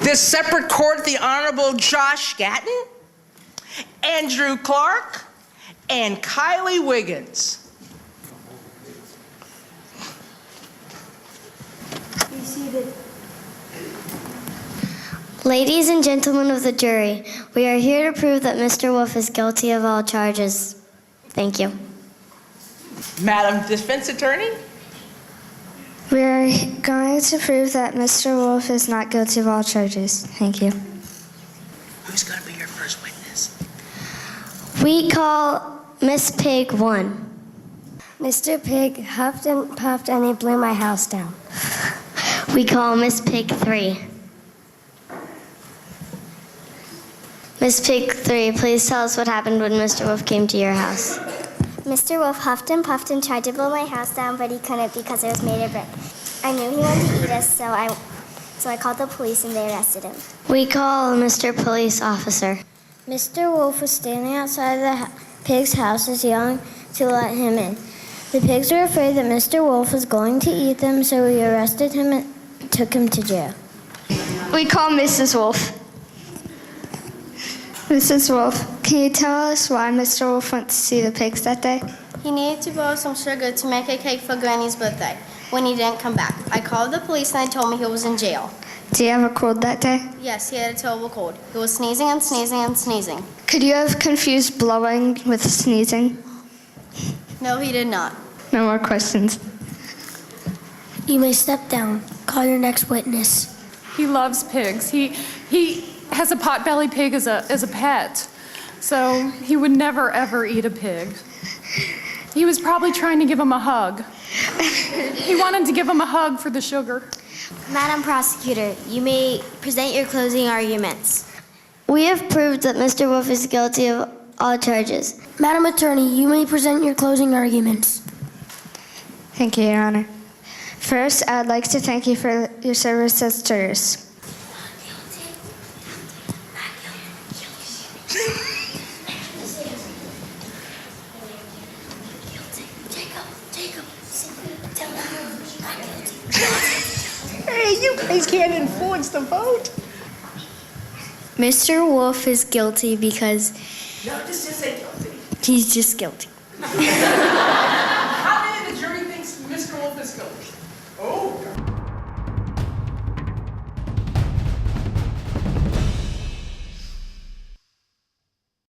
This separate court, the Honorable Josh Gatton, Andrew Clark, and Kylie Wiggins. Be seated. Ladies and gentlemen of the jury, we are here to prove that Mr. Wolf is guilty of all charges. Thank you. Madam Defense Attorney? We are going to prove that Mr. Wolf is not guilty of all charges. Thank you. Who's going to be your first witness? We call Miss Pig 1. Mr. Pig huffed and puffed and he blew my house down. We call Miss Pig 3. Miss Pig 3, please tell us what happened when Mr. Wolf came to your house. Mr. Wolf huffed and puffed and tried to blow my house down, but he couldn't because it was made of brick. I knew he wanted to eat us, so I called the police and they arrested him. We call Mr. Police Officer. Mr. Wolf was standing outside the pig's house yelling to let him in. The pigs were afraid that Mr. Wolf was going to eat them, so we arrested him and took him to jail. We call Mrs. Wolf. Mrs. Wolf, can you tell us why Mr. Wolf went to see the pigs that day? He needed to borrow some sugar to make a cake for Granny's birthday. When he didn't come back, I called the police and they told me he was in jail. Do you have a cold that day? Yes, he had a terrible cold. He was sneezing and sneezing and sneezing. Could you have confused blowing with sneezing? No, he did not. No more questions. You may step down. Call your next witness. He loves pigs. He has a pot-bellied pig as a pet, so he would never ever eat a pig. He was probably trying to give him a hug. He wanted to give him a hug for the sugar. Madam Prosecutor, you may present your closing arguments. We have proved that Mr. Wolf is guilty of all charges. Madam Attorney, you may present your closing arguments. Thank you, Your Honor. First, I would like to thank you for your service as jurors. Hey, you guys can't influence the vote. Mr. Wolf is guilty because No, just say guilty. he's just guilty. How many of the jury thinks Mr. Wolf is guilty? Oh, God.